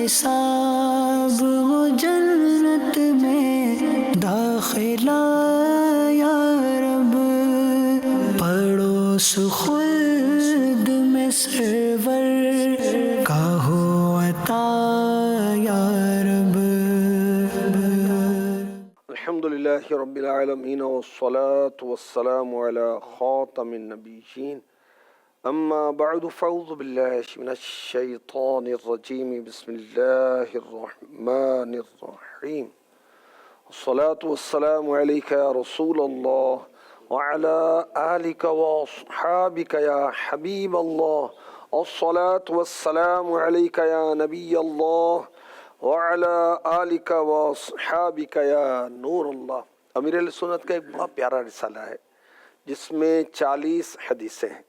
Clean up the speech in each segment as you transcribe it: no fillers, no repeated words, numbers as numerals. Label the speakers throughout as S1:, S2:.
S1: حساب وہ جنت میں داخلہ یا رب، پڑوس خلد میں سرور کا ہو عطا یا رب۔
S2: الحمدللہ رب العالمین والصلاة والسلام علی خاتم النبیین، اما بعد فاعوذ باللہ من الشیطان الرجیم، بسم اللہ الرحمن الرحیم، الصلاة والسلام علیک یا رسول اللہ وعلی آلک واصحابک یا حبیب اللہ، الصلاة والسلام علیک یا نبی اللہ وعلی آلک واصحابک یا نور اللہ۔ امیر اہل سنت کا ایک بڑا پیارا رسالہ ہے جس میں 40 حدیثیں ہیں،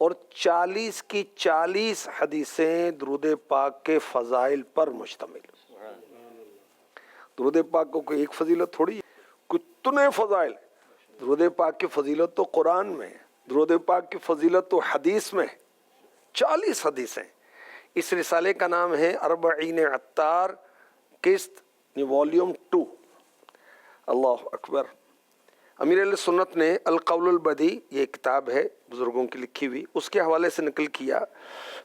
S2: اور 40 کی 40 حدیثیں درود پاک کے فضائل پر مشتمل۔ درود پاک کو کوئی ایک فضیلت تھوڑی، کتنے فضائل۔ درود پاک کی فضیلت تو قرآن میں ہے، درود پاک کی فضیلت تو حدیث میں ہے، 40 حدیثیں۔ اس رسالے کا نام ہے اربعین عطار، قسط والیوم 2۔ اللہ اکبر۔ امیر اہل سنت نے القول البدی، یہ کتاب ہے بزرگوں کی لکھی ہوئی، اس کے حوالے سے نقل کیا،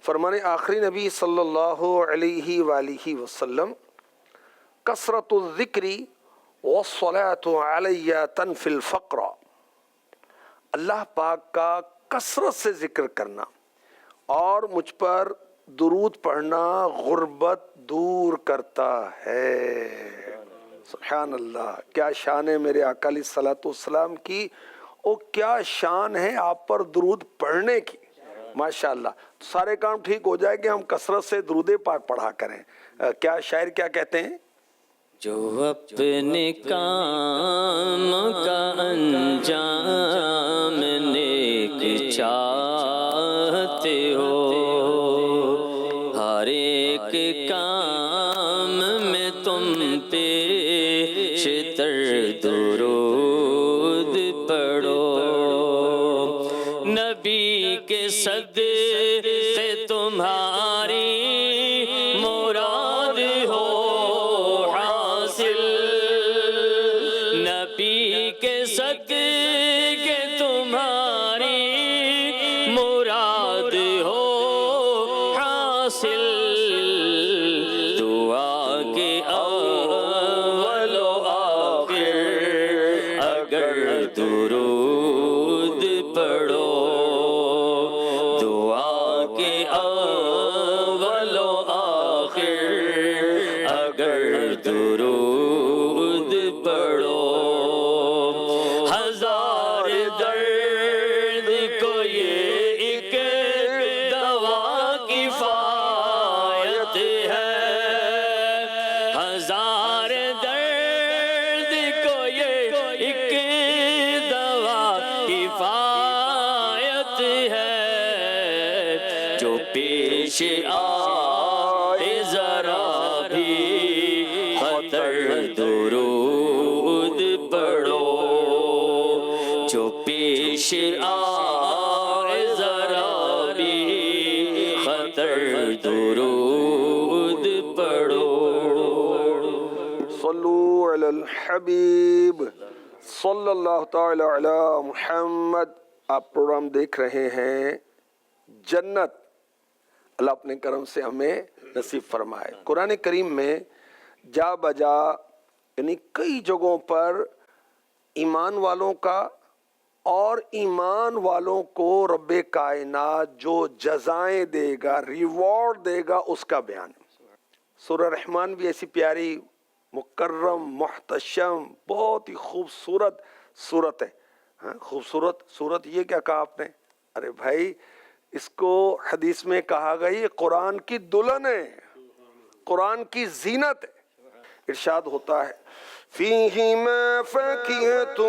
S2: فرمان آخری نبی صلی اللہ علیہ وآلہ وسلم، کثرت الذکر والصلاة علیہ تنفی الفقر۔ اللہ پاک کا کثرت سے ذکر کرنا اور مجھ پر درود پڑھنا غربت دور کرتا ہے۔ سبحان اللہ، کیا شان ہے میرے آقا علیہ الصلوۃ والسلام کی، اور کیا شان ہے آپ پر درود پڑھنے کی۔ ماشاءاللہ، سارے کام ٹھیک ہو جائے کہ ہم کثرت سے درود پاک پڑھا کریں۔ کیا شاعر کیا کہتے ہیں؟
S3: جو اپنے کام کا انجام نیک چاہتے ہو، ہر ایک کام میں تم پیشتر درود پڑھو، نبی کے صدقے تمہاری مراد ہو حاصل، نبی کے صدقے تمہاری مراد ہو حاصل، دعا کے اول و آخر اگر درود پڑھو، دعا کے اول و آخر اگر درود پڑھو، ہزار درد کو یہ ایک دوا کفایت ہے، ہزار درد کو یہ ایک دوا کفایت ہے، جو پیش آئے ذرا بھی خطر درود پڑھو، جو پیش آئے ذرا بھی خطر درود پڑھو۔
S2: صلو علی الحبیب صلی اللہ تعالی علی محمد۔ آپ پروگرام دیکھ رہے ہیں جنت، اللہ اپنے کرم سے ہمیں نصیب فرمائے۔ قرآن کریم میں جا بجا یعنی کئی جگہوں پر ایمان والوں کا اور ایمان والوں کو رب کائنات جو جزائیں دے گا، ریوارڈ دے گا، اس کا بیان ہے۔ سورہ رحمان بھی ایسی پیاری، مکرم، محتشم، بہت ہی خوبصورت صورت ہے۔ خوبصورت صورت، یہ کیا کہا آپ نے؟ ارے بھائی، اس کو حدیث میں کہا گیا یہ قرآن کی دلہن ہے، قرآن کی زینت ہے۔ ارشاد ہوتا ہے فِيهِمَا فَاكِهَةٌ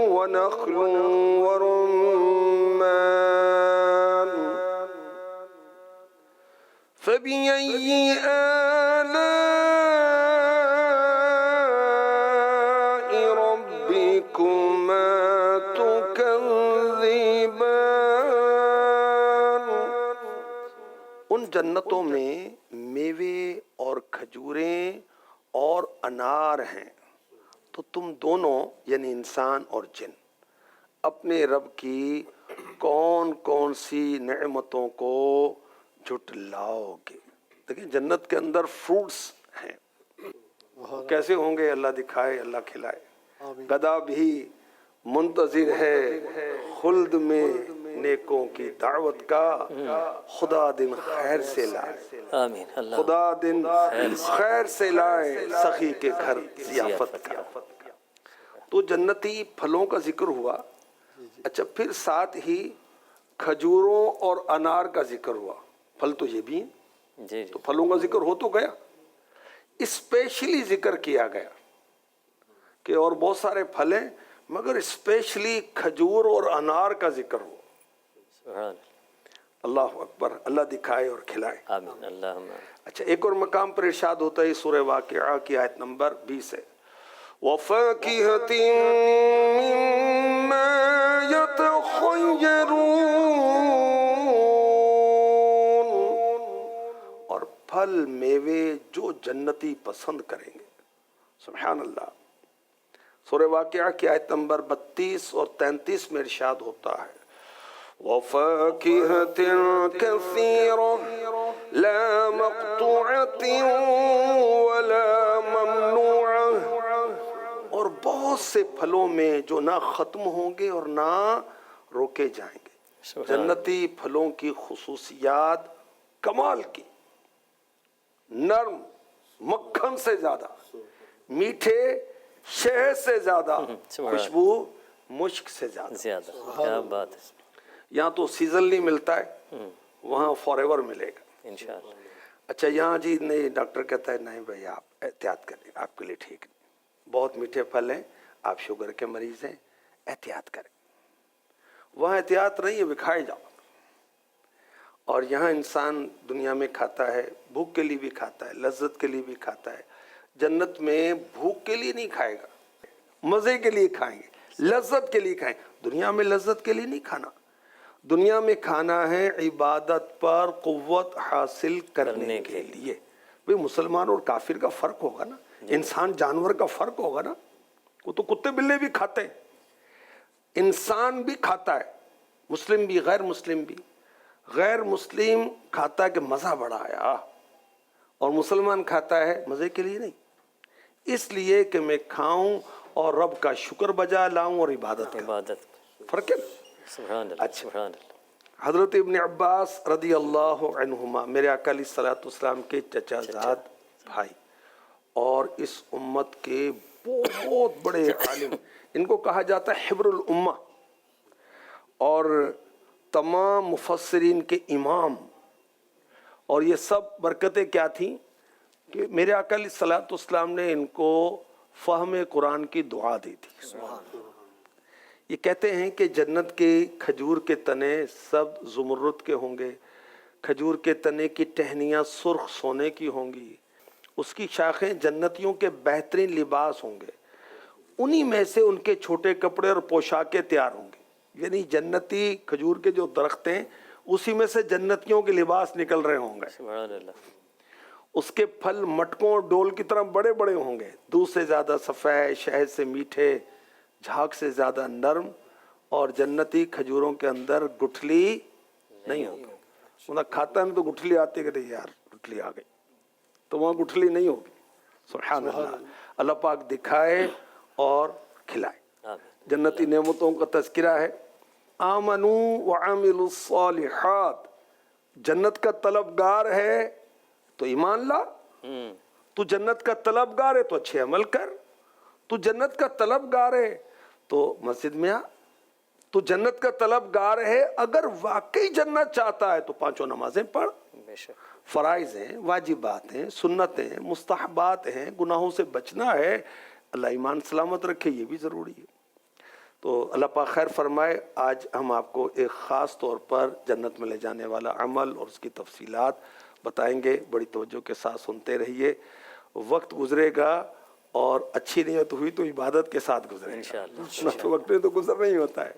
S2: وَنَخْلٌ وَرُمَّانٌ فَبِأَيِّ آلَاءِ رَبِّكُمَا تُكَذِّبَانِ۔ ان जन्नतों में मेवे और खजूरें और अनार हैं, तो तुम दोनों यानी इंसान और जिन अपने रब की कौन कौन सी नेमतों को झुटलाओगे। देखिए जन्नत के अंदर फ्रूट्स हैं, कैसे होंगे अल्लाह दिखाए, अल्लाह खिलाए। गदा भी मुंतजिर है खुल्द में नेकों की दावत का, खुदा दिन खैर से लाए,
S3: आमीन। अल्लाह
S2: खुदा दिन खैर से लाए सखी के घर जियाफत का। तो जन्नती फलों का जिक्र हुआ। अच्छा, फिर साथ ही खजूरों और अनार का जिक्र हुआ। फल तो ये भी हैं,
S3: जी
S2: तो फलों का जिक्र हो तो गया, स्पेशली जिक्र किया गया कि और बहुत सारे फल हैं मगर स्पेशली खजूर और अनार का जिक्र हो।
S3: सुभान
S2: अल्लाह अकबर, अल्लाह दिखाए और खिलाए।
S3: आमीन। अल्लाह
S2: अच्छा, एक और मकाम पर इरशाद होता है सूरह वाक़िआ की आयत नंबर 20 है, वफ़ाकिहतिन मिम्मा यतख़य्यरून, और फल मेवे जो जन्नती पसंद करेंगे। सुभान अल्लाह। सूरह वाक़िआ की आयत नंबर 32 और 33 में इरशाद होता है, वफ़ाकिहतिन कसीरा ला मक़तूअतिन वला ममनूअ, और बहुत से फलों में जो ना ख़त्म होंगे और ना रोके जाएंगे। जन्नती फलों की खुसूसियात कमाल की, नर्म मक्खन से ज़्यादा, मीठे शहद से ज़्यादा, खुशबू मुश्क से ज़्यादा।
S3: क्या बात है।
S2: यहाँ तो सीजनली मिलता है, वहाँ फॉरएवर मिलेगा
S3: इंशाअल्लाह।
S2: अच्छा, यहाँ जी नहीं, डॉक्टर कहता है नहीं भाई आप एहतियात करें, आपके लिए ठीक नहीं, बहुत मीठे फल हैं, आप शुगर के मरीज हैं, एहतियात करें। वहाँ एहतियात नहीं है, वे खाए जाओ। और यहाँ इंसान दुनिया में खाता है, भूख के लिए भी खाता है, लज्जत के लिए भी खाता है। जन्नत में भूख के लिए नहीं खाएगा, मज़े के लिए खाएंगे, लज्जत के लिए खाएंगे। दुनिया में लज्जत के लिए नहीं खाना, दुनिया में खाना है इबादत पर कुव्वत हासिल करने के लिए। भाई मुसलमान और काफिर का फ़र्क होगा ना, इंसान जानवर का फ़र्क होगा ना। वो तो कुत्ते बिल्ले भी खाते हैं, इंसान भी खाता है, मुस्लिम भी गैर मुस्लिम भी। गैर मुस्लिम खाता है कि मज़ा बड़ा आया, और मुसलमान खाता है मज़े के लिए नहीं, इसलिए कि मैं खाऊं और रब का शुक्र बजा लाऊं और इबादत फ़र्क है। अच्छा, हज़रत इब्न अब्बास रदी अल्लाह अन्हुमा, मेरे आका अलैहिस्सलाम के चचाजाद भाई और इस उम्मत के बहुत बड़े आलिम, इनको कहा जाता है हिब्रुल उम्मा, और तमाम मुफस्सिरीन के इमाम। और ये सब बरकतें क्या थी कि मेरे आका अलैहिस्सलाम ने इनको फ़हम कुरान की दुआ दी थी। ये कहते हैं कि जन्नत के खजूर के तने सब ज़ुमरुद के होंगे, खजूर के तने की टहनियाँ सुर्ख सोने की होंगी, उसकी शाखें जन्नतियों के बेहतरीन लिबास होंगे, उन्हीं में से उनके छोटे कपड़े और पोशाकें तैयार होंगे। यानी जन्नती खजूर के जो दरख्त हैं उसी में से जन्नतियों के लिबास निकल रहे होंगे। उसके फल मटकों और डोल की तरह बड़े बड़े होंगे, दूध से ज़्यादा सफ़ेद, शहद से मीठे, झाग से ज़्यादा नरम, और जन्नती खजूरों के अंदर गुठली नहीं होगी। मतलब खाता है तो गुठली आती है कि यार गुठली आ गई, तो वहाँ गुठली नहीं होगी। सुभान अल्लाह, अल्लाह पाक दिखाए और खिलाए। जन्नती नेमतों का तज़किरा है, आमनू व अमिलुस सालिहात, जन्नत का तलबगार है तो ईमान ला, तू जन्नत का तलबगार है तो अच्छे अमल कर, तू जन्नत का तलबगार है तो मस्जिद में आ, तू जन्नत का तलबगार है अगर वाकई जन्नत चाहता है तो पांचों नमाजें पढ़, फ़राइज़ हैं, वाजिबात हैं, सुन्नतें हैं, मुस्तहबात हैं, गुनाहों से बचना है, अल्लाह ईमान सलामत रखे, ये भी ज़रूरी है। तो अल्लाह पाक खैर फरमाए। आज हम आपको एक ख़ास तौर पर जन्नत में ले जाने वाला अमल और उसकी तफसीलात बताएंगे, बड़ी तवज्जो के साथ सुनते रहिए। वक्त गुजरेगा और अच्छी नीयत हुई तो इबादत के साथ गुजरेगा इंशाअल्लाह, तो वक्त में तो गुजर नहीं होता है।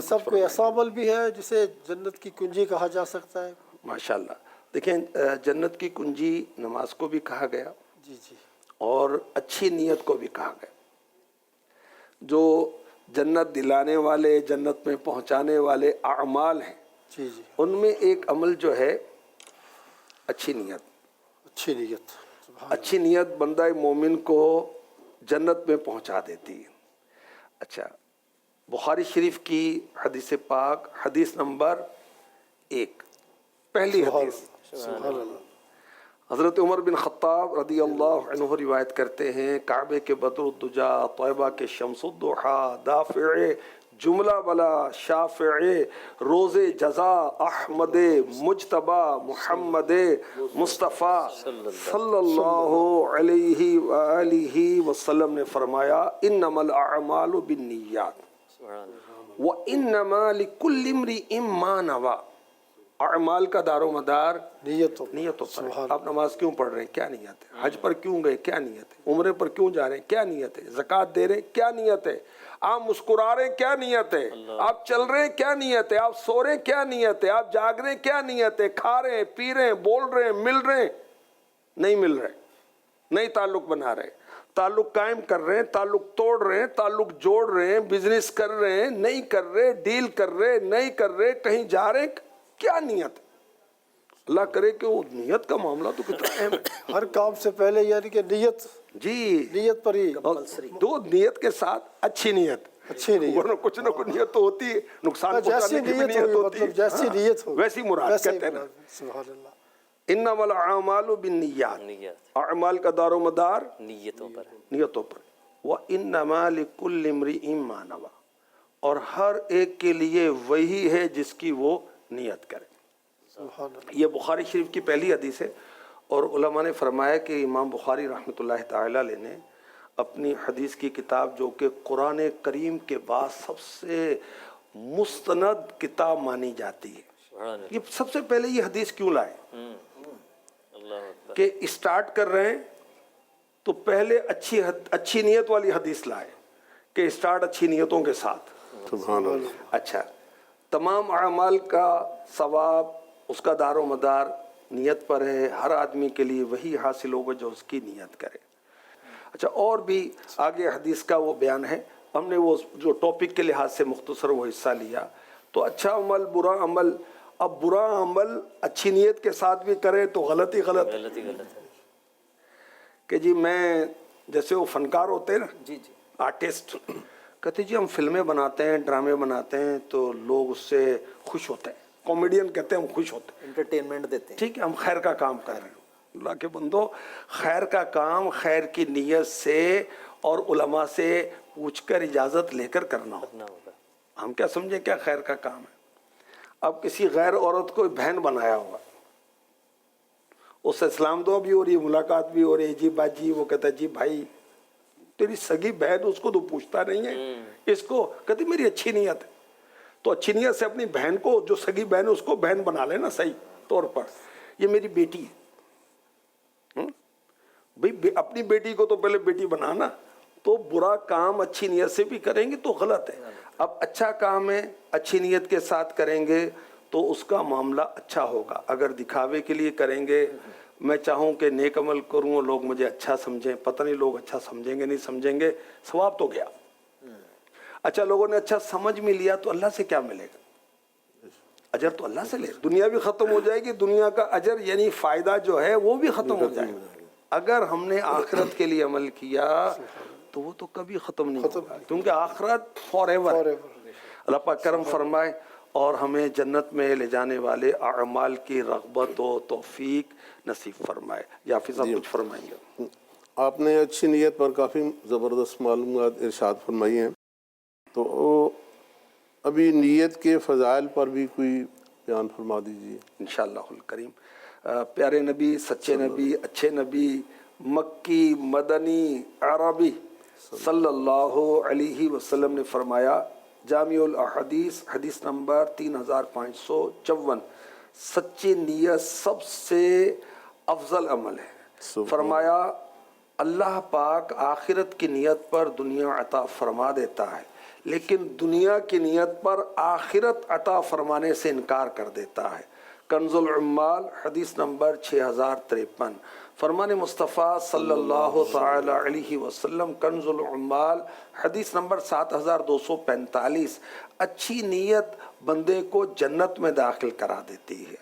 S4: सब कोई ऐसा अमल भी है जिसे जन्नत की कुंजी कहा जा सकता है?
S2: माशाल्लाह। देखें जन्नत की कुंजी नमाज को भी कहा गया
S4: जी जी
S2: और अच्छी नीयत को भी कहा गया। जो जन्नत दिलाने वाले, जन्नत में पहुंचाने वाले अमाल हैं,
S4: जी जी,
S2: उनमें एक अमल जो है अच्छी नीयत।
S4: अच्छी नीयत, सुभान
S2: अच्छी नीयत बंदा मोमिन को जन्नत में पहुंचा देती है। अच्छा, बुखारी शरीफ की हदीस पाक, हदीस नंबर 1, पहली हदीस।
S4: सुभान अल्लाह।
S2: हज़रत उमर बिन ख़त्ताब रदी अल्लाह अन्हु रिवायत करते हैं, काबे के बदरुद्दुजा, तैबा के शम्सुद्दुहा, दाफ़िए जुमला बला, शाफ़िए रोज़े जज़ा, अहमदे मुज्तबा, मुहम्मदे मुस्तफ़ा सल्लल्लाहु अलैहि वालिहि वसल्लम ने फरमाया, इन्नमल अअमालु बिन्नियात व इन्नमा लिकुल्लि इम्रिइन मा नवा। अमाल का दारो मदार
S4: नीयतों
S2: नियतों पर है। आप नमाज क्यों पढ़ रहे हैं, क्या नियत है? हज पर क्यों गए, क्या नियत है? उम्रे पर क्यों जा रहे हैं, क्या नियत है? ज़कात दे रहे हैं, क्या नियत है? आप मुस्कुरा रहे हैं, क्या नियत है? आप चल रहे हैं, क्या नियत है? आप सो रहे हैं, क्या नियत है? आप जाग रहे हैं, क्या नियत है? खा रहे हैं, पी रहे हैं, बोल रहे हैं, मिल रहे हैं, नहीं मिल रहे, नहीं ताल्लुक बना रहे, ताल्लुक कायम कर रहे हैं, ताल्लुक तोड़ रहे हैं, ताल्लुक जोड़ रहे हैं, बिजनेस कर रहे हैं, नहीं कर रहे, डील कर रहे, नहीं कर रहे, कहीं जा रहे, क्या नियत है? अल्लाह करे कि वो नियत का मामला तो कितना अहम है।
S4: हर काम से पहले यानी कि नीयत,
S2: जी,
S4: नीयत पर ही।
S2: और दो नियत के साथ अच्छी नियत,
S4: अच्छी नीयत,
S2: वरना कुछ ना कुछ नियत तो होती है, नुकसान
S4: जैसी
S2: पहुंचाने की भी
S4: नीयत
S2: नियत
S4: होगी,
S2: होती है।
S4: मतलब जैसी नीयत हो
S2: वैसी मुराद कहते हैं ना।
S4: सुभान अल्लाह।
S2: इन्नमल अमालु बिन्नियात,
S3: नियत,
S2: अमाल का दारो मदार
S3: नियतों पर है।
S2: नियतों पर। व इन्नमा लिकुल्लि इम्रिइन मा नवा, और हर एक के लिए वही है जिसकी वो नियत करे।
S4: सुभान अल्लाह।
S2: ये बुखारी शरीफ की पहली हदीस है, और उलमा ने फरमाया कि इमाम बुखारी रहमतुल्लाह ताला अलैह ने अपनी हदीस की किताब, जो कि कुरान करीम के बाद सबसे मुस्तनद किताब मानी जाती है,
S3: सुभान
S2: ये सबसे पहले ये हदीस क्यों लाए?
S3: अल्लाह अकबर।
S2: कि स्टार्ट कर रहे हैं तो पहले अच्छी नियत वाली हदीस लाए, कि स्टार्ट अच्छी नियतों के साथ।
S4: सुभान अल्लाह।
S2: अच्छा, तमाम अमाल का सवाब, उसका दारो मदार नियत पर है। हर आदमी के लिए वही हासिल होगा जो उसकी नियत करे। अच्छा, और भी आगे हदीस का वो बयान है, हमने वो जो टॉपिक के लिहाज से मुख्तसर वो हिस्सा लिया। तो अच्छा अमल, बुरा अमल, अब बुरा अमल अच्छी नियत के साथ भी करे तो गलत ही गलत है।
S3: गलत ही गलत है।
S2: कि जी मैं, जैसे वो फनकार होते हैं ना,
S3: जी जी,
S2: आर्टिस्ट, कहते जी हम फिल्में बनाते हैं, ड्रामे बनाते हैं तो लोग उससे खुश होते हैं। कॉमेडियन कहते हैं हम खुश होते हैं,
S3: एंटरटेनमेंट देते हैं।
S2: ठीक है, हम खैर का काम कर रहे हैं। अल्लाह के बंदो, खैर का काम खैर की नीयत से और उलमा से पूछकर इजाज़त लेकर करना हो।
S3: करना होगा।
S2: हम क्या समझे क्या खैर का काम है? अब किसी गैर औरत को बहन बनाया होगा, उससे सलाम दुआ भी हो रही है, मुलाकात भी हो रही है, जी बाजी, वो कहता है जी भाई तेरी सगी बहन, उसको तो पूछता नहीं है, इसको कहती मेरी अच्छी नीयत है। तो अच्छी नीयत से अपनी बहन को, जो सगी बहन है, उसको बहन बना लेना सही तौर पर, ये मेरी बेटी है। भाई अपनी बेटी को तो पहले बेटी बनाना। तो बुरा काम अच्छी नीयत से भी करेंगे तो गलत है। अब अच्छा काम है, अच्छी नीयत के साथ करेंगे तो उसका मामला अच्छा होगा। अगर दिखावे के लिए करेंगे, मैं चाहूँ कि नेक अमल करूँ और लोग मुझे अच्छा समझें, पता नहीं लोग अच्छा समझेंगे नहीं समझेंगे, सवाब तो गया। अच्छा, लोगों ने अच्छा समझ में लिया तो अल्लाह से क्या मिलेगा? अजर तो अल्लाह से ले, दुनिया भी खत्म हो जाएगी, दुनिया का अजर यानी फायदा जो है वो भी खत्म हो जाएगा। अगर हमने आखिरत के लिए अमल किया तो वो तो कभी खत्म नहीं होगा, क्योंकि आखिरत फॉरएवर। अल्लाह पाक करम फरमाए और हमें जन्नत में ले जाने वाले अमाल की रग़बत व तौफीक नसीब फरमाए। याफिज़ साहब कुछ फरमाएंगे?
S5: आपने अच्छी नीयत पर काफ़ी ज़बरदस्त मालूमात इरशाद फरमाई हैं, तो अभी नीयत के फ़ज़ाइल पर भी कोई बयान फरमा दीजिए
S2: इंशाअल्लाहुल करीम। प्यारे नबी, सच्चे नबी, अच्छे नबी, मक्की, मदनी, अरबी सल्लल्लाहु अलैहि वसल्लम ने फरमाया, जामिउल अहदीस हदीस नंबर 3554, सच्ची नीयत सबसे अफजल अमल है। फरमाया अल्लाह पाक आखिरत की नीयत पर दुनिया अता फरमा देता है, लेकिन दुनिया की नीयत पर आखिरत अता फरमाने से इनकार कर देता है। कंजुल उम्माल हदीस नंबर 6053। फरमान मुस्तफ़ा सल्लल्लाहु ताला अलैहि वसल्लम कंजुल उम्माल हदीस नंबर 7245। अच्छी नीयत बंदे को जन्नत में दाखिल करा देती है।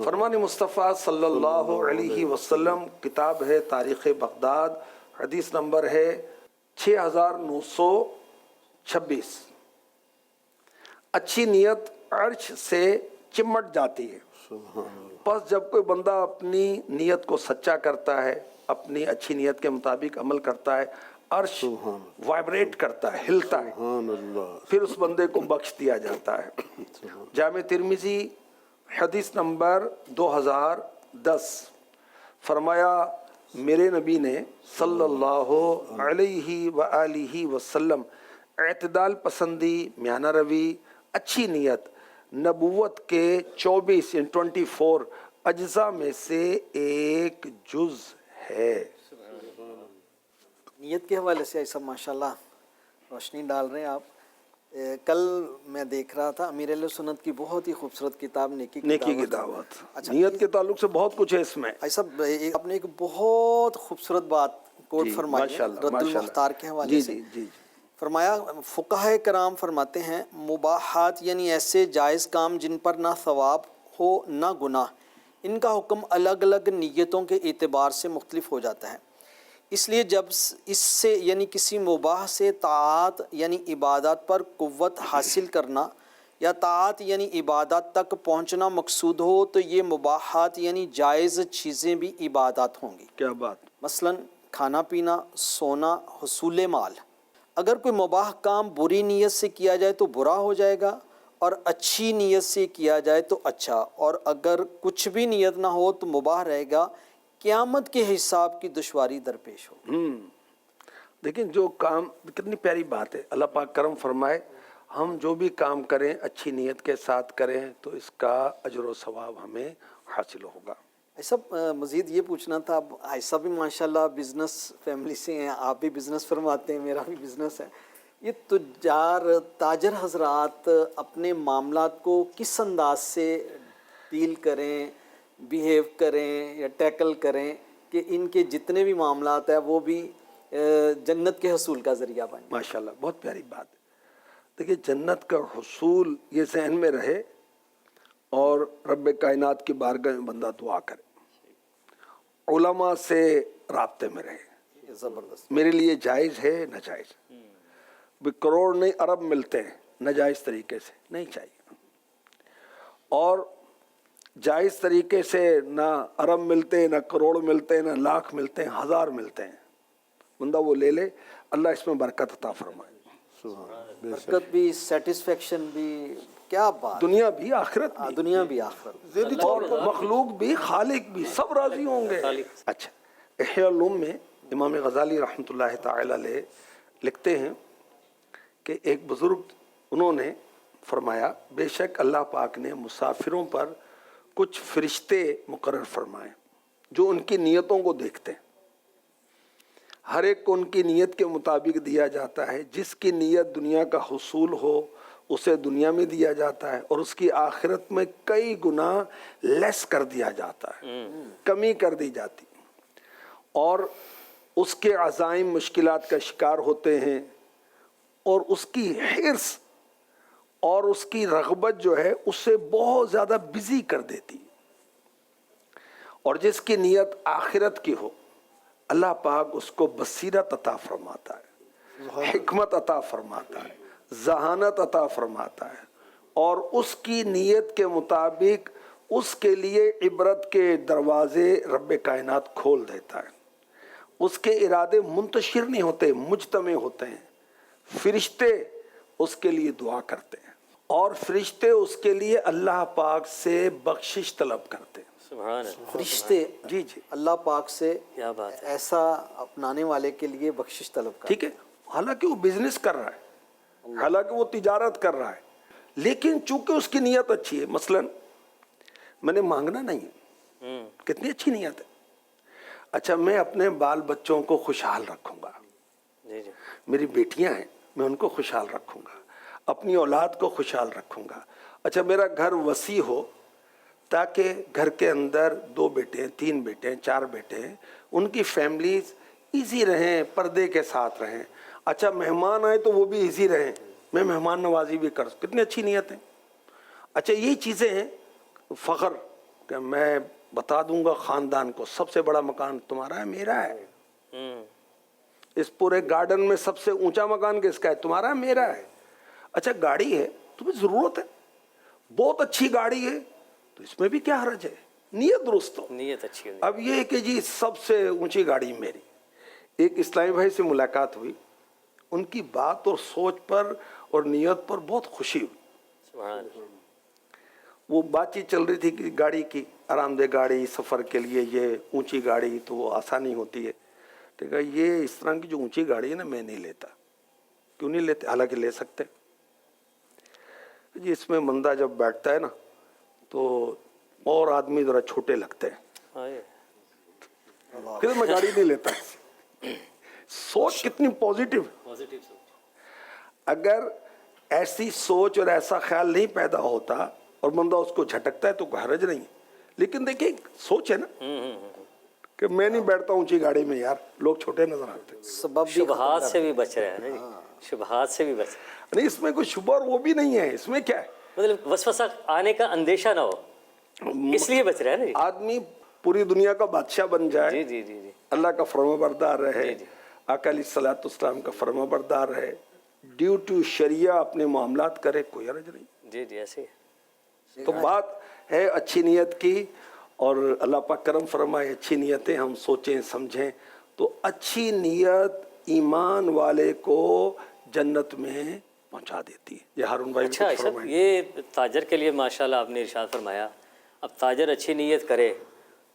S2: फरमान मुस्तफ़ा सल्लल्लाहु अलैहि वसल्लम किताब है तारीख़ बगदाद, हदीस नंबर है 6926। अच्छी नीयत अर्श से चिमट जाती है। बस जब कोई बंदा अपनी नीयत को सच्चा करता है, अपनी अच्छी नीयत के मुताबिक अमल करता है, अर्श वाइब्रेट करता है, हिलता है, फिर उस बंदे को बख्श दिया जाता है। जामे तिर्मिजी हदीस नंबर 2010। फरमाया मेरे नबी ने सल्लल्लाहु अलैहि व आलिहि वसल्लम एतदाल पसंदी, म्याना रवी, अच्छी नीयत नबूवत के 24 अज्जा में से एक जुज है।
S3: नीयत के हवाले से सब माशाल्लाह रोशनी डाल रहे हैं आप। कल मैं देख रहा था अमीर अहले सुन्नत की बहुत ही खूबसूरत किताब नेकी की दावत। अच्छा,
S2: नीयत के ताल्लुक से बहुत कुछ है इसमें।
S3: ऐसा आपने एक बहुत खूबसूरत बात कोट फरमाई है रद्दुल मुख्तार के हवाले से।
S2: जी।
S3: फरमाया फुकाहे कराम फरमाते हैं मुबाहात यानी ऐसे जायज़ काम जिन पर ना सवाब हो ना गुनाह, इनका हुक्म अलग अलग नीयतों के एतबार से मुख्तलिफ हो जाता है। इसलिए जब इससे यानी किसी मुबाह से ताआत यानी इबादत पर कुव्वत हासिल करना या ताआत यानी इबादत तक पहुँचना मकसूद हो तो ये मुबाहात यानी जायज़ चीज़ें भी इबादत होंगी।
S2: क्या बात।
S3: मसलन खाना पीना, सोना, हुसूल माल। अगर कोई मुबाह काम बुरी नीयत से किया जाए तो बुरा हो जाएगा और अच्छी नीयत से किया जाए तो अच्छा, और अगर कुछ भी नीयत ना हो तो मुबाह रहेगा, क़यामत के हिसाब की दुश्वारी दरपेश हो।
S2: लेकिन जो काम, कितनी प्यारी बात है, अल्लाह पाक करम फरमाए हम जो भी काम करें अच्छी नीयत के साथ करें तो इसका अजर व सवाब हमें हासिल होगा।
S3: ऐसा मज़ीद ये पूछना था, अब ऐसा भी माशाल्लाह बिज़नेस फैमिली से हैं, आप भी बिज़नेस फरमाते हैं, मेरा भी बिज़नेस है। ये ताजर हजरात अपने मामलात को किस अंदाज से डील करें, बिहेव करें या टैकल करें कि इनके जितने भी मामलात हैं वो भी जन्नत के हसूल का ज़रिया बने।
S2: माशाल्लाह, बहुत प्यारी बात है। देखिए, जन्नत का हसूल ये जहन में रहे और रब्बे कायनात की बारगाह में बंदा दुआ करे, उलमा से राब्ते में रहे।
S3: ज़बरदस्त।
S2: मेरे लिए जायज़ है नाजायज़, भी करोड़ नहीं अरब मिलते हैं, नाजायज़ तरीके से नहीं चाहिए, और जायज़ तरीके से ना अरब मिलते, ना करोड़ मिलते, ना लाख मिलते हैं, हज़ार मिलते हैं, बंदा वो ले ले, अल्लाह इसमें बरकत अता फरमाए।
S3: बरकत भी, सेटिस्फेक्शन भी, क्या बात।
S2: दुनिया भी आखिरत भी,
S3: दुनिया भी आखिरत,
S2: और मखलूक भी खालिक भी सब राजी होंगे। अच्छा, इह्या उलूम में इमाम गज़ाली रहमतुल्लाह ताला अलैह लिखते हैं कि एक बुज़ुर्ग उन्होंने फरमाया बेशक अल्लाह पाक ने मुसाफिरों पर कुछ फरिश्ते मुकर्रर फरमाए जो उनकी नीयतों को देखते हैं। हर एक को उनकी नीयत के मुताबिक दिया जाता है। जिसकी नीयत दुनिया का हुसूल हो उसे दुनिया में दिया जाता है और उसकी आखिरत में कई गुना लेस कर दिया जाता है, कमी कर दी जाती, और उसके अज़ाइम मुश्किलात का शिकार होते हैं और उसकी हिर्स और उसकी रग़बत जो है उससे बहुत ज़्यादा बिज़ी कर देती। और जिसकी नीयत आखिरत की हो अल्लाह पाक उसको बसीरत अता फरमाता है, हिकमत अता फरमाता है, ज़हानत अता फरमाता है, और उसकी नीयत के मुताबिक उसके लिए इबरत के दरवाज़े रब्बे कायनात खोल देता है। उसके इरादे मुंतशिर नहीं होते, मुजतमे होते हैं। फरिश्ते उसके लिए दुआ करते हैं और फरिश्ते उसके लिए अल्लाह पाक से बख्शिश तलब करते हैं।
S3: फरिश्ते
S2: जी
S3: अल्लाह पाक से,
S6: क्या बात है,
S3: ऐसा अपनाने वाले के लिए बख्शिश तलब करते।
S2: ठीक है, हालांकि वो बिजनेस कर रहा है, हालांकि वो तिजारत कर रहा है, लेकिन चूंकि उसकी नीयत अच्छी है, मसलन मैंने मांगना नहीं है, कितनी अच्छी नीयत है। अच्छा, मैं अपने बाल बच्चों को खुशहाल रखूंगा, मेरी बेटियां हैं मैं उनको खुशहाल रखूंगा, अपनी औलाद को खुशहाल रखूंगा। अच्छा, मेरा घर वसी हो ताकि घर के अंदर 2 बेटे 3 बेटे 4 बेटे उनकी फैमिलीज इजी रहें, पर्दे के साथ रहें। अच्छा मेहमान आए तो वो भी इजी रहें, मैं मेहमान नवाजी भी कर, कितनी अच्छी नीयत है। अच्छा यही चीज़ें हैं फ़ख्र कि मैं बता दूंगा ख़ानदान को सबसे बड़ा मकान तुम्हारा है, मेरा है। इस पूरे गार्डन में सबसे ऊंचा मकान किसका है? तुम्हारा है, मेरा है। अच्छा गाड़ी है, तुम्हें ज़रूरत है, बहुत अच्छी गाड़ी है, तो इसमें भी क्या हर्ज है, नीयत दुरुस्त हो,
S6: नीयत अच्छी होनी।
S2: अब ये है कि जी सबसे ऊंची गाड़ी मेरी। एक इस्लामी भाई से मुलाकात हुई, उनकी बात और सोच पर और नीयत पर बहुत खुशी हुई।
S6: सुभान अल्लाह।
S2: वो बातचीत चल रही थी कि गाड़ी की, आरामदेह गाड़ी, सफ़र के लिए ये ऊंची गाड़ी तो वो आसानी होती है। तो कहा ये इस तरह की जो ऊंची गाड़ी है ना मैं नहीं लेता। क्यों नहीं लेते? हालांकि ले सकते जी, इसमें बंदा जब बैठता है ना तो और आदमी ज़रा छोटे लगते हैं,
S6: आए।
S2: फिर मैं गाड़ी नहीं लेता। सोच कितनी पॉजिटिव है।
S6: पॉजिटिव सोच।
S2: अगर ऐसी सोच और ऐसा ख्याल नहीं पैदा होता और बंदा उसको झटकता है तो कोई हर्ज नहीं है। लेकिन देखिए एक सोच है ना कि मैं नहीं बैठता ऊंची गाड़ी में यार, लोग छोटे नजर आते हैं।
S3: सबब भी
S6: शुबहात से भी बच रहे हैं ना जी, शुबहात से भी बच रहे हैं।
S2: नहीं इसमें कोई शुबह और वो भी नहीं है। इसमें क्या है,
S6: मतलब वसवसा आने का अंदेशा ना हो, इसलिए बच रहे हैं ना जी।
S2: आदमी पूरी दुनिया का बादशाह बन जाए,
S6: जी जी जी जी।
S2: अल्लाह का फरमाबरदार रहे,
S6: जी, जी।
S2: आका अलैहिस्सलाम का फरमाबरदार रहे, ड्यू टू शरिया अपने मामलात करे, कोई हर्ज नहीं।
S6: जी जी ऐसे ही।
S2: तो बात है अच्छी नीयत की, और अल्लाह पाक करम फरमाए अच्छी नीयतें हम सोचें समझें तो अच्छी नीयत ईमान वाले को जन्नत में पहुंचा देती है। ये हारून भाई भी
S6: अच्छा
S2: कुछ
S6: सब
S2: फरमाएं।
S6: ये ताजर के लिए माशाल्लाह आपने इरशाद फरमाया। अब ताजर अच्छी नीयत करे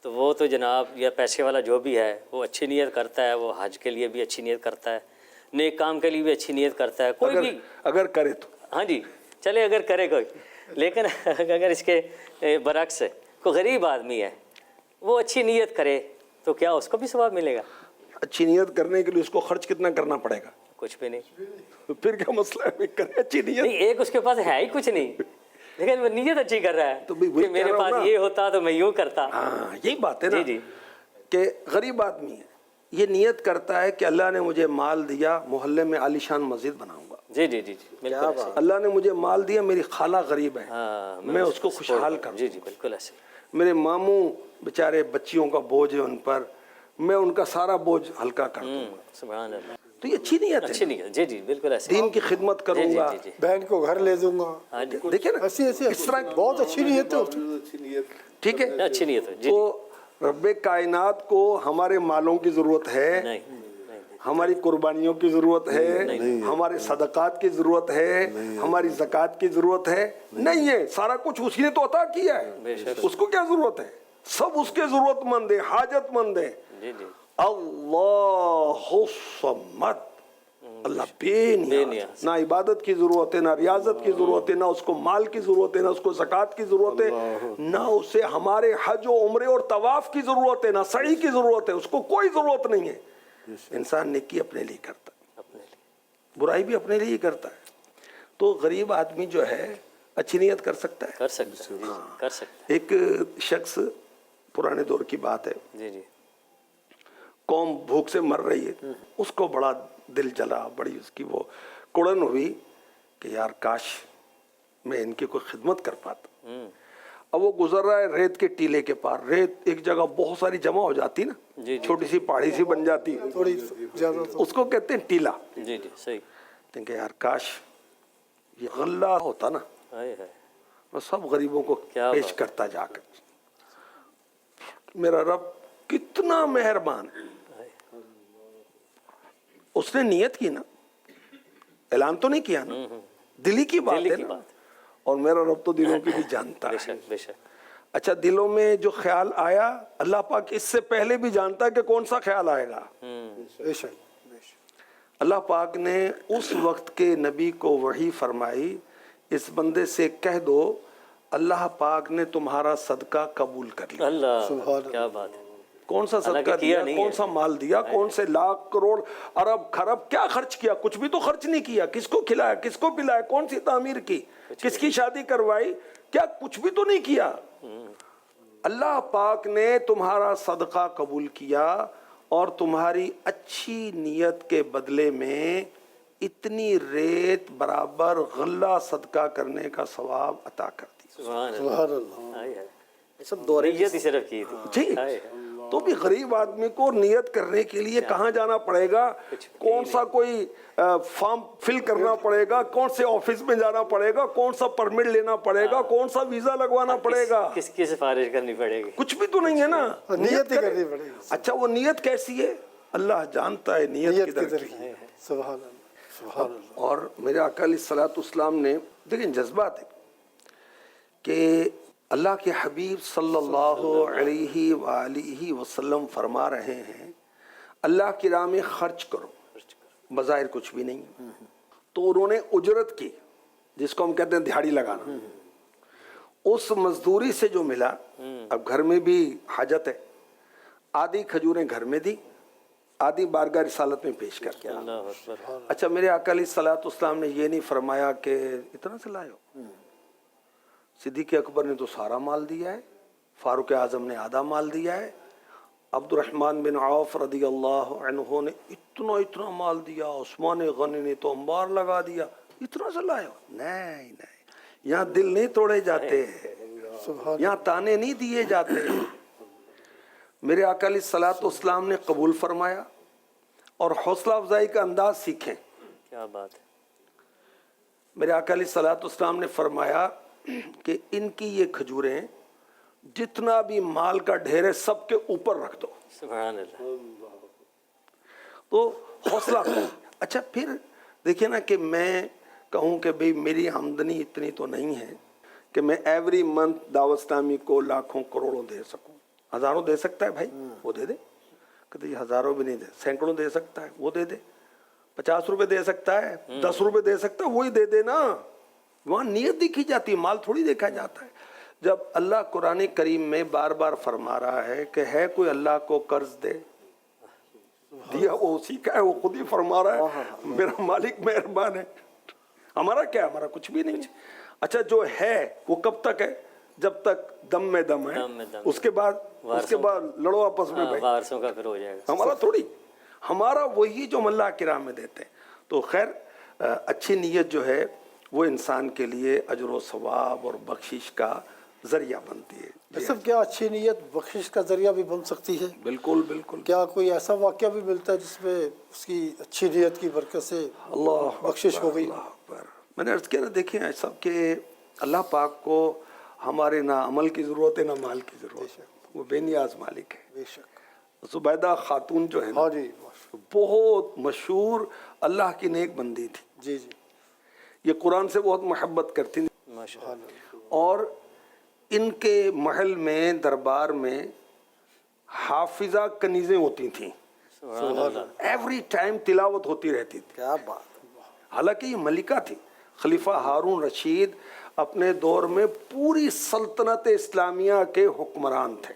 S6: तो वो तो जनाब या पैसे वाला जो भी है वो अच्छी नीयत करता है, वो हज के लिए भी अच्छी नीयत करता है, नेक काम के लिए भी अच्छी नीयत करता है, कोई भी
S2: अगर करे तो
S6: हाँ जी चले अगर करे कोई। लेकिन अगर इसके बरक्स कोई गरीब आदमी है वो अच्छी नीयत करे तो क्या उसको भी सवाब मिलेगा?
S2: अच्छी नीयत करने के लिए उसको खर्च कितना करना पड़ेगा?
S6: कुछ भी नहीं।
S2: तो फिर क्या मसला है, करे अच्छी नीयत।
S6: नहीं एक उसके पास है ही कुछ नहीं, लेकिन वो नीयत अच्छी कर रहा है
S2: तो भाई वही
S6: कि मेरे
S2: कह रहा हूं
S6: पास
S2: ना।
S6: ये होता तो मैं यूँ करता।
S2: हाँ यही बात है ना
S6: जी जी
S2: कि गरीब आदमी है, ये नियत करता है कि अल्लाह ने मुझे माल दिया, मोहल्ले में आलीशान मस्जिद बनाऊंगा।
S6: जी जी जी जी बिल्कुल ऐसे।
S2: अल्लाह ने मुझे माल दिया, मेरी खाला गरीब है,
S6: हाँ
S2: मैं उसको खुशहाल करूँ।
S6: जी जी बिल्कुल ऐसे।
S2: मेरे मामू बेचारे बच्चियों का बोझ है उन पर, मैं उनका सारा बोझ हल्का कर दूंगा।
S6: सुभान अल्लाह।
S2: तो ये अच्छी नीयत
S6: अच्छी
S2: है।
S6: नहीं है। जी जी बिल्कुल ऐसे।
S2: दीन की खिदमत
S6: जी जी
S2: करूंगा।
S6: जी जी
S4: बहन को घर ले दूंगा।
S6: हाँ जी
S2: देखिए ना
S4: ऐसी ऐसी
S2: इस तरह
S4: बहुत अच्छी नीयत है।
S5: अच्छी नीयत
S2: ठीक है।
S6: अच्छी नहीं है तो जी
S2: तो रब्बे कायनात को हमारे मालों की जरूरत है,
S6: नहीं
S2: हमारी कुर्बानियों की जरूरत है, हमारे सदकात की जरूरत है, हमारी ज़कात की जरूरत है नहीं है। सारा कुछ उसी ने तो अता किया है,
S6: बेशक।
S2: उसको क्या जरूरत है? सब उसके जरूरतमंद है, हाजतमंद है।
S6: जी जी
S2: अल्लाहु सम्मद, अल्लाह बेनियाज,
S6: बेनियाज।
S2: ना इबादत की जरूरत है, ना रियाजत की जरूरत है, ना उसको माल की जरूरत है, ना उसको ज़कात की जरूरत है, ना उसे हमारे हज और उम्रे और तवाफ की जरूरत है, ना सही की जरूरत है, उसको कोई जरूरत नहीं है। इंसान नेकी अपने लिए करता है,
S6: अपने लिए।
S2: बुराई भी अपने लिए ही करता है। तो गरीब आदमी जो है अच्छी नियत कर सकता है।
S6: कर सकते हैं कर सकते
S2: एक शख्स, पुराने दौर की बात है,
S6: हैं। जी जी
S2: कौम भूख से मर रही है, उसको बड़ा दिल जला, बड़ी उसकी वो कुड़न हुई कि यार काश मैं इनकी कोई खिदमत कर पाता। अब वो गुजर रहा है रेत के टीले के पार, रेत एक जगह बहुत सारी जमा हो जाती ना,
S6: जी, जी।
S2: छोटी सी पहाड़ी सी बन जाती,
S4: थोड़ी ज्यादा तो
S2: उसको कहते हैं टीला।
S6: जी जी सही।
S2: think यार काश ये गल्ला होता ना,
S6: हाय हाय
S2: मैं सब गरीबों को
S6: क्या
S2: पेश
S6: बात।
S2: करता जाकर। मेरा रब कितना मेहरबान है। उसने नियत की ना, ऐलान तो नहीं किया ना, दिली की बात
S6: दिली
S2: है
S6: की
S2: ना।
S6: बात।
S2: और मेरा रब तो दिलों की भी जानता है।
S6: बेशक बेशक।
S2: अच्छा दिलों में जो ख्याल आया, अल्लाह पाक इससे पहले भी जानता है कि कौन सा ख्याल आएगा।
S4: बेशक बेशक।
S2: अल्लाह पाक ने उस वक्त के नबी को वही फरमाई, इस बंदे से कह दो अल्लाह पाक ने तुम्हारा सदका कबूल कर लिया।
S6: अल्लाह क्या बात है।
S2: कौन सा
S6: हालांकि
S2: सदका
S6: किया
S2: दिया,
S6: नहीं
S2: कौन
S6: है।
S2: सा माल दिया, कौन से लाख करोड़ अरब खरब क्या खर्च किया? कुछ भी तो खर्च नहीं किया। किसको खिलाया, किसको पिलाया, कौन सी तामीर की, किसकी शादी करवाई, क्या कुछ भी तो नहीं किया। اللہ پاک نے تمہارا صدقہ قبول کیا اور تمہاری اچھی نیت کے بدلے میں اتنی ریت برابر غلہ صدقہ کرنے کا ثواب عطا کر دی.
S6: سبحان اللہ.
S4: سبحان اللہ.
S6: آئے ہے.
S3: یہ سب دورے
S6: نیت ہی صرف کی تھی.
S2: جی
S6: آئے.
S2: تو بھی غریب آدمی کو نیت کرنے کے لیے کہاں جانا پڑے گا, کون سا کوئی فارم فل کرنا پڑے گا, کون سے آفس میں جانا پڑے گا, کون سا پرمٹ لینا پڑے گا, کون سا ویزا لگوانا پڑے گا,
S6: کس کی سفارش کرنی پڑے گی؟
S2: کچھ بھی تو نہیں ہے نا.
S4: نیت ہی
S2: کرے.
S4: کرنی پڑے گی.
S2: اچھا وہ نیت کیسی ہے اللہ جانتا ہے نیت
S4: نیت
S2: کدھر
S4: کدھر
S2: کی.
S4: کی. سبحان اللہ. سبحان اللہ.
S2: اور میرے آقا علیہ الصلوۃ والسلام نے دیکھیں جذبات ہے کہ اللہ کے حبیب صلی اللہ علیہ وآلہ وسلم فرما رہے ہیں اللہ کی راہ میں خرچ کرو, بظاہر کچھ بھی نہیں, تو انہوں نے اجرت کی جس کو ہم کہتے ہیں دہاڑی لگانا, اس مزدوری سے جو ملا, اب گھر میں بھی حاجت ہے, آدھی کھجوریں گھر میں دی, آدھی بارگاہ رسالت میں پیش کر کے.
S6: اللہ اکبر.
S2: اچھا میرے آقا علیہ الصلوۃ والسلام نے یہ نہیں فرمایا کہ اتنا سے لائے ہو, صدیق اکبر نے تو سارا مال دیا ہے, فاروق اعظم نے آدھا مال دیا ہے, عبد الرحمن بن عوف رضی اللہ عنہ نے اتنا مال دیا, عثمان غنی نے تو انبار لگا دیا, اتنا سے لائے ہو. نہیں نہیں, یہاں دل نہیں توڑے جاتے, یہاں تانے نہیں دیے جاتے. میرے آقا علیہ الصلوۃ والسلام نے قبول فرمایا اور حوصلہ افزائی کا انداز سیکھیں.
S6: کیا بات ہے.
S2: میرے آقا علیہ الصلوۃ والسلام نے فرمایا کہ ان کی یہ کھجوریں جتنا بھی مال کا ڈھیر ہے سب کے اوپر رکھ دو.
S6: سبحان اللہ.
S2: تو حوصلہ. اچھا پھر دیکھیں نا کہ میں کہوں کہ بھئی میری آمدنی اتنی تو نہیں ہے کہ میں ایوری منتھ دعوت اسلامی کو لاکھوں کروڑوں دے سکوں. ہزاروں دے سکتا ہے بھائی, وہ دے دے. کہتے یہ ہزاروں بھی نہیں دے, سینکڑوں دے سکتا ہے, وہ دے دے. 50 روپے دے سکتا ہے, 10 روپے دے سکتا ہے, وہی دے دے نا. وہاں نیت دیکھی جاتی ہے, مال تھوڑی دیکھا جاتا ہے. جب اللہ قرآن کریم میں بار بار فرما رہا ہے کہ ہے کوئی اللہ کو قرض دے, دیا وہ اسی کا ہے, وہ خود ہی فرما رہا ہے میرا مالک مہربان ہے. ہمارا کیا, ہمارا کچھ بھی نہیں. اچھا جو ہے وہ کب تک ہے, جب تک دم میں دم ہے, اس کے بعد لڑو آپس میں بھائی,
S6: وارثوں کا پھر ہو جائے گا.
S2: ہمارا تھوڑی, ہمارا وہی جو ہم اللہ کی راہ میں دیتے ہیں. تو خیر اچھی نیت جو ہے وہ انسان کے لیے اجر و ثواب اور بخشش کا ذریعہ بنتی ہے.
S4: سب کیا اچھی نیت بخشش کا ذریعہ بھی بن سکتی ہے؟
S2: بالکل بالکل.
S4: کیا کوئی ایسا واقعہ بھی ملتا ہے جس میں اس کی اچھی نیت کی برکت سے
S2: اللہ
S4: بخشش ہو گئی؟
S2: اللہ اکبر. میں نے عرض کیا نا, دیکھیں ایسا کہ اللہ پاک کو ہمارے نہ عمل کی ضرورت ہے نہ مال کی ضرورت ہے, وہ بے نیاز مالک ہے.
S4: بے شک.
S2: زبیدہ خاتون جو ہے نا,
S4: ہاں جی,
S2: بہت مشہور اللہ کی نیک بندی تھی.
S4: جی جی.
S2: یہ قرآن سے بہت محبت کرتی تھی,
S6: ماشاء اللہ.
S2: اور ان کے محل میں دربار میں حافظہ کنیزیں ہوتی تھیں,
S6: سبحان اللہ.
S2: ایوری ٹائم تلاوت ہوتی رہتی تھی.
S4: کیا بات.
S2: حالانکہ یہ ملکہ تھی. خلیفہ ہارون رشید اپنے دور میں پوری سلطنت اسلامیہ کے حکمران تھے.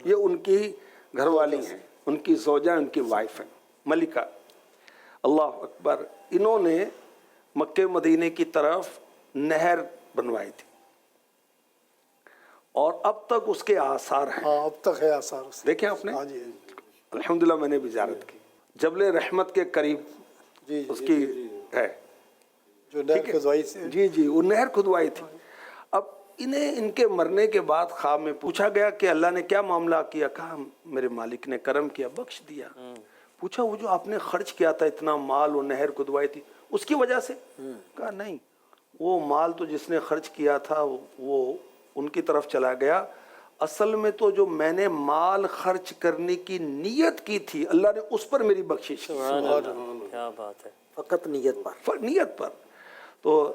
S2: یہ ان کی گھر والی ہیں, ان کی زوجہ, ان کی وائف ہیں, ملکہ. اللہ اکبر. انہوں نے مکہ مدینے کی طرف نہر بنوائی تھی اور اب تک اس کے آثار ہیں.
S4: ہاں اب تک ہے آثار اس کے.
S2: دیکھیں آپ نے,
S4: ہاں جی.
S2: الحمدللہ میں نے بھی زیارت کی, جبل رحمت کے قریب
S4: جی
S2: اس کی ہے,
S4: جو نہر کھدوائی سے.
S2: جی جی, وہ نہر کھدوائی تھی. اب انہیں ان کے مرنے کے بعد خواب میں پوچھا گیا کہ اللہ نے کیا معاملہ کیا. کہا میرے مالک نے کرم کیا, بخش دیا. پوچھا وہ جو آپ نے خرچ کیا تھا اتنا مال, وہ نہر کھدوائی تھی, اس کی وجہ سے؟ کہا نہیں, وہ مال تو جس نے خرچ کیا تھا وہ ان کی طرف چلا گیا. اصل میں تو جو میں نے مال خرچ کرنے کی نیت کی تھی اللہ نے اس پر میری بخشش کی.
S6: سبحان اللہ. کیا بات ہے.
S3: فقط نیت پر.
S2: نیت پر. تو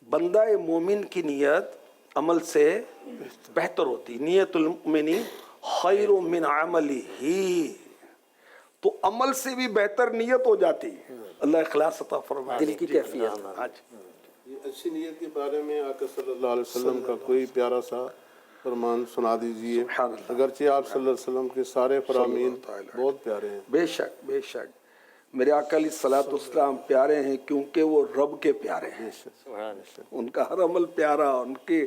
S2: بندہ مومن کی نیت عمل سے بہتر ہوتی. نیت المؤمن خیر من عملہ, تو عمل سے بھی بہتر نیت ہو جاتی. اللہ اخلاص عطا فرمائے.
S3: دل کی کیفیت.
S5: یہ اچھی نیت کے بارے میں آقا صلی اللہ علیہ وسلم کا کوئی پیارا سا فرمان سنا دیجئے. اگرچہ آپ صلی اللہ علیہ وسلم کے سارے فرامین بہت پیارے ہیں.
S2: بے شک بے شک. میرے آقا علیہ الصلوۃ والسلام پیارے ہیں کیونکہ وہ رب کے پیارے ہیں. ان کا ہر عمل پیارا, ان کے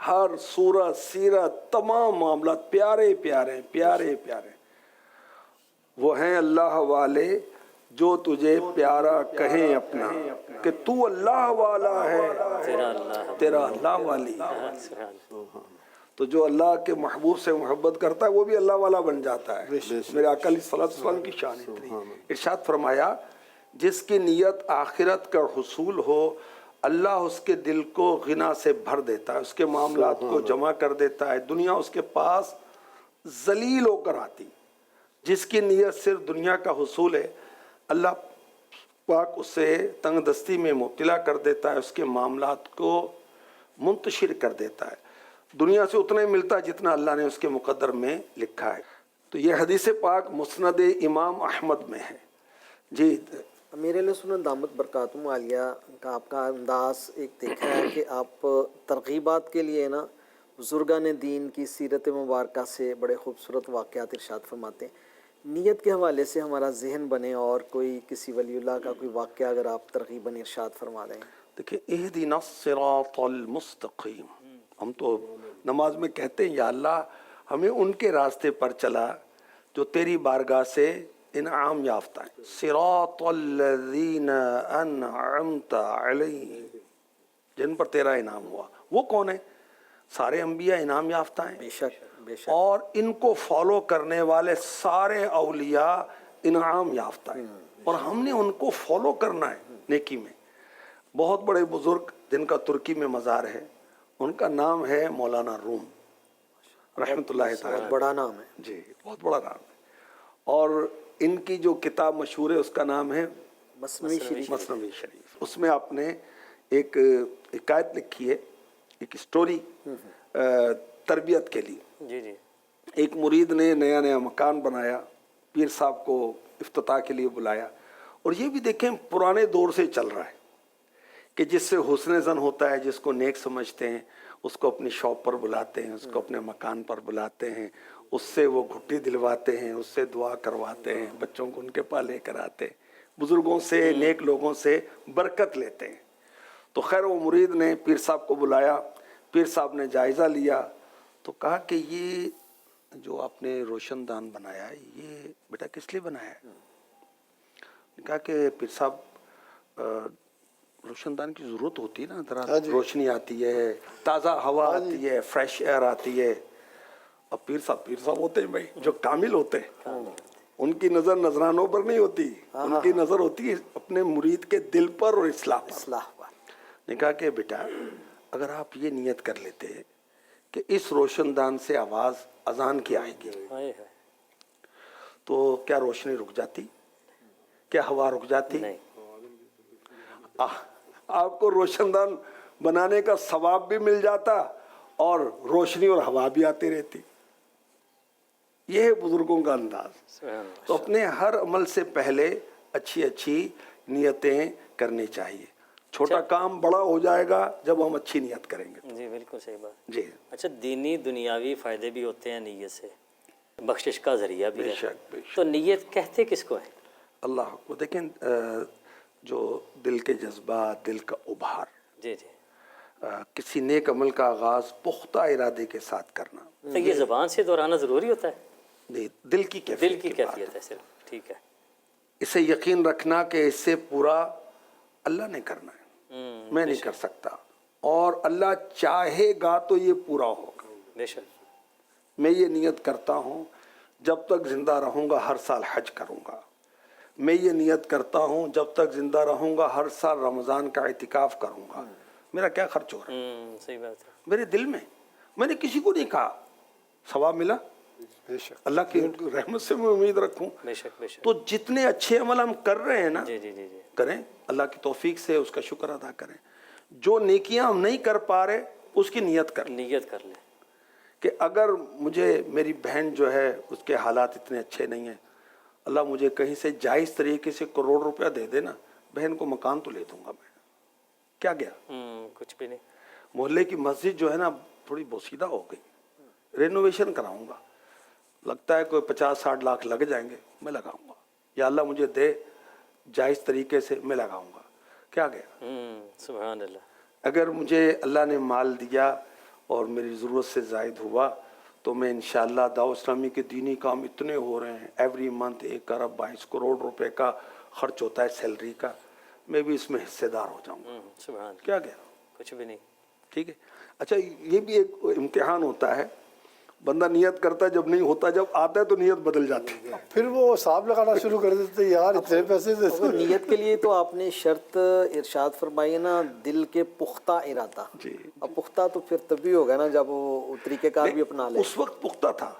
S2: हर सूरत सीरत तमाम मामला प्यारे प्यारे प्यारे प्यारे। वो हैं अल्लाह वाले जो तुझे प्यारा कहें अपना, कि तू अल्लाह वाला है तेरा अल्लाह वाली। तो जो अल्लाह के महबूब से मोहब्बत करता है वो भी अल्लाह वाला बन जाता है। मेरे आका अलैहिस्सलाम की शान इतनी। इरशाद फरमाया जिसकी नीयत आखिरत का हुसूल हो अल्लाह उसके दिल को गिना से भर देता है, उसके मामलात को जमा कर देता है, दुनिया उसके पास जलील होकर आती। जिसकी नीयत सिर्फ दुनिया का हुसूल है अल्लाह पाक उसे तंगदस्ती में मुब्तला कर देता है, उसके मामलात को मुंतशिर कर देता है। दुनिया से उतना ही मिलता है जितना अल्लाह ने उसके मुकद्दर में लिखा है। तो ये हदीस पाक मुस्नद इमाम अहमद में है। जी
S3: अमीर सुन्नत दामत बरकातुहू आलिया का आपका अंदाज़ एक देखा है कि आप तरगीबात के लिए ना बुजुर्गान दीन की सीरत मुबारक से बड़े खूबसूरत वाक़यात इरशाद फरमाते हैं। नीयत के हवाले से हमारा जहन बने और कोई किसी वलीउल्लाह का कोई वाक़या अगर आप तरगीबन इरशाद फरमा दें।
S2: देखिए इहदिनस सिरातल मुस्तकीम, हम तो नमाज में कहते हैं या अल्लाह हमें उनके रास्ते पर चला जो तेरी बारगाह से इनाम याफ्ता है। सिरातल्लज़ीना अनअमता अलैहिम, जिन पर तेरा इनाम हुआ। वो कौन है? सारे अंबिया इनाम याफ्ता हैं
S3: बेशक बेशक,
S2: और इनको फॉलो करने वाले सारे औलिया इनाम याफ्ता हैं और हमने उनको फॉलो करना है नेकी में। बहुत बड़े बुजुर्ग जिनका तुर्की में मज़ार है उनका नाम है मौलाना रूम रहमतुल्लाह तआला।
S3: बड़ा नाम है
S2: जी, बहुत बड़ा नाम है। और इनकी जो किताब मशहूर है उसका नाम है
S3: मसनवी शरीफ।
S2: मसनवी शरीफ। उसमें आपने एक हिकायत लिखी है, एक स्टोरी तरबियत के लिए।
S6: जी जी।
S2: एक मुरीद ने नया नया मकान बनाया, पीर साहब को इफ्तिताह के लिए बुलाया। और ये भी देखें पुराने दौर से चल रहा है कि जिससे हुस्न ज़न होता है, जिसको नेक समझते हैं उसको अपनी शॉप पर बुलाते हैं, उसको अपने मकान पर बुलाते हैं, उससे वो घुट्टी दिलवाते हैं, उससे दुआ करवाते हैं, बच्चों को उनके पास लेकर आते हैं, बुज़ुर्गों से नेक लोगों से बरकत लेते हैं। तो खैर वो मुरीद ने पीर साहब को बुलाया, पीर साहब ने जायज़ा लिया तो कहा कि ये जो आपने रोशनदान बनाया है ये बेटा किस लिए बनाया है? कहा कि पीर साहब रोशनदान की ज़रूरत होती है ना, जरा रोशनी आती है, ताज़ा हवा आती है, फ्रेश एयर आती है। और पीर साहब होते हैं भाई जो कामिल होते हैं, उनकी नज़र नजरानों पर नहीं होती, उनकी नज़र होती है अपने मुरीद के दिल पर और इस्लाह पर। ने कहा कि बेटा अगर आप ये नियत कर लेते कि इस रोशनदान से आवाज़ अजान की आएगी तो क्या रोशनी रुक जाती? क्या हवा रुक जाती?
S6: नहीं।
S2: आपको रोशनदान बनाने का सवाब भी मिल जाता और रोशनी और हवा भी आती रहती। यह है बुजुर्गों का अंदाज। तो अपने हर अमल से पहले अच्छी अच्छी नियतें करनी चाहिए। छोटा काम बड़ा हो जाएगा जब हम अच्छी नियत करेंगे।
S6: जी बिल्कुल सही बात
S2: जी।
S6: अच्छा, दीनी दुनियावी फ़ायदे भी होते हैं नीयत से, बख्शिश का ज़रिया भी है।
S2: बेशक।
S6: तो नीयत कहते किसको है?
S2: अल्लाह को देखें, जो दिल के जज्बात, दिल का उभार,
S6: जी जी।
S2: किसी नेक अमल का आगाज़ पुख्ता इरादे के साथ करना।
S6: तो ये ज़बान से दोहराना ज़रूरी होता है?
S2: नहीं, दिल की
S6: दिल की
S2: कैफियत
S6: कैफियत है सिर्फ, ठीक है।
S2: इसे यकीन रखना कि इससे पूरा अल्लाह ने करना है, मैं नहीं कर सकता, और अल्लाह चाहेगा तो ये पूरा होगा।
S6: बेशक।
S2: मैं ये नियत करता हूँ जब तक जिंदा रहूँगा हर साल हज करूँगा। मैं ये नियत करता हूँ जब तक जिंदा रहूँगा हर साल रमज़ान का इतिकाफ करूँगा। मेरा क्या खर्च हो रहा है?
S6: सही बात है।
S2: मेरे दिल में, मैंने किसी को नहीं कहा, सवाब मिला अल्लाह की रहमत से मैं उम्मीद रखूँ।
S6: बेशक बेशक।
S2: तो जितने अच्छे अमल हम कर रहे हैं ना,
S6: जी जी जी जी।
S2: करें, अल्लाह की तौफीक से उसका शुक्र अदा करें। जो नेकियां हम नहीं कर पा रहे उसकी नियत कर
S6: लें
S2: कि अगर मुझे मेरी बहन जो है उसके हालात इतने अच्छे नहीं हैं, अल्लाह मुझे कहीं से जायज़ तरीके से करोड़ रुपया दे देना, बहन को मकान तो ले दूंगा मैं, क्या गया?
S6: कुछ भी नहीं।
S2: मोहल्ले की मस्जिद जो है ना थोड़ी बोसीदा हो गई, रेनोवेशन कराऊंगा, लगता है कोई 50-60 लाख लग जाएंगे, मैं लगाऊंगा। या अल्लाह मुझे दे जायज़ तरीके से, मैं लगाऊंगा, क्या गया?
S6: सुभान अल्लाह।
S2: अगर मुझे अल्लाह ने माल दिया اور میری ضرورت سے زائد ہوا تو میں انشاءاللہ دعوت اسلامی کے دینی کام اتنے ہو رہے ہیں، ایوری منتھ 1 ارب 22 کروڑ روپے کا خرچ ہوتا ہے سیلری کا، میں بھی اس میں حصے دار ہو جاؤں گا۔
S6: سبحان
S2: کیا گیا؟
S6: کچھ بھی نہیں۔
S2: ٹھیک ہے۔ اچھا یہ بھی ایک امتحان ہوتا ہے، بندہ نیت کرتا ہے، جب نہیں ہوتا، جب آتا ہے تو نیت بدل جاتی ہے۔
S4: پھر وہ حساب لگانا شروع کر دیتے یار اتنے پیسے سے
S3: اور نیت کے لیے تو آپ نے شرط ارشاد فرمائی ہے نا، دل کے پختہ ارادہ۔
S2: جی
S3: اب پختہ تو پھر تبھی ہوگا نا جب وہ طریقہ کار بھی اپنا لے۔
S2: اس وقت پختہ تھا،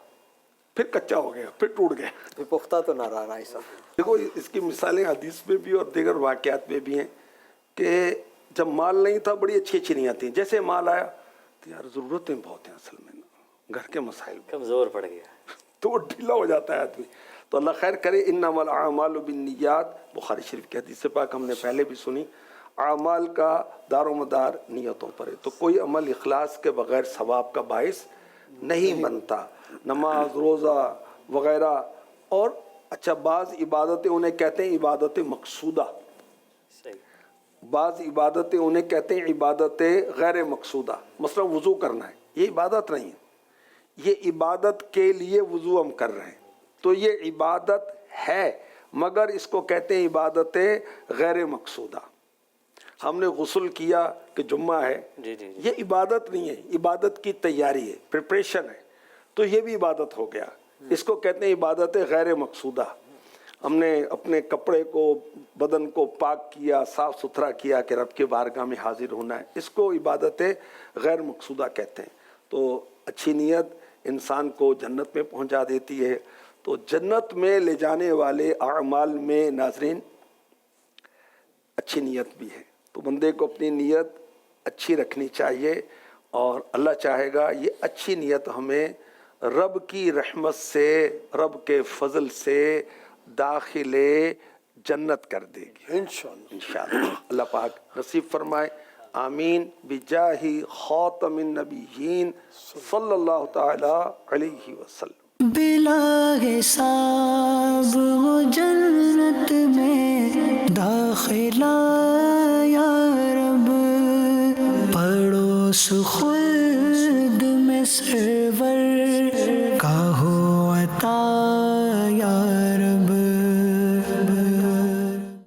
S2: پھر کچا ہو گیا، پھر ٹوٹ گیا۔
S3: پھر پختہ تو نہ رہا رائے صاحب۔
S2: دیکھو اس کی مثالیں حدیث میں بھی اور دیگر واقعات میں بھی ہیں کہ جب مال نہیں تھا بڑی اچھی اچھی نیتیں تھیں، جیسے مال آیا تو یار ضرورتیں بہت ہیں، اصل میں گھر کے مسائل
S6: کمزور پڑ گیا
S2: تو وہ ڈھیلا ہو جاتا ہے آدمی۔ تو اللہ خیر کرے، انما الاعمال بالنیات، بخاری شریف کی حدیث پاک ہم نے پہلے بھی سنی، اعمال کا دار و مدار نیتوں پر ہے، تو کوئی عمل اخلاص کے بغیر ثواب کا باعث نہیں بنتا، نماز روزہ وغیرہ۔ اور اچھا بعض عبادتیں انہیں کہتے ہیں عبادت مقصودہ،
S6: صحیح۔
S2: بعض عبادتیں انہیں کہتے ہیں عبادت غیر مقصودہ، مثلا وضو کرنا ہے، یہ عبادت نہیں ہے، یہ عبادت کے لیے وضو ہم کر رہے ہیں تو یہ عبادت ہے، مگر اس کو کہتے ہیں عبادت غیر مقصودہ۔ ہم نے غسل کیا کہ جمعہ ہے،
S6: جی جی جی،
S2: یہ عبادت نہیں ہے، عبادت کی تیاری ہے، پریپریشن ہے، تو یہ بھی عبادت ہو گیا، اس کو کہتے ہیں عبادت غیر مقصودہ۔ ہم نے اپنے کپڑے کو، بدن کو پاک کیا، صاف ستھرا کیا کہ رب کے بارگاہ میں حاضر ہونا ہے، اس کو عبادت غیر مقصودہ کہتے ہیں۔ تو اچھی نیت انسان کو جنت میں پہنچا دیتی ہے۔ تو جنت میں لے جانے والے اعمال میں ناظرین اچھی نیت بھی ہے، تو بندے کو اپنی نیت اچھی رکھنی چاہیے، اور اللہ چاہے گا یہ اچھی نیت ہمیں رب کی رحمت سے، رب کے فضل سے داخل جنت کر دے گی
S4: انشاءاللہ۔
S2: انشاءاللہ۔ اللہ پاک نصیب فرمائے، آمین، بجاہ خاتم النبیین صلی اللہ تعالی علیہ وسلم۔
S1: بلا حساب وہ جنت میں داخلہ یا رب، پڑوس خلد میں سرور کا ہو عطا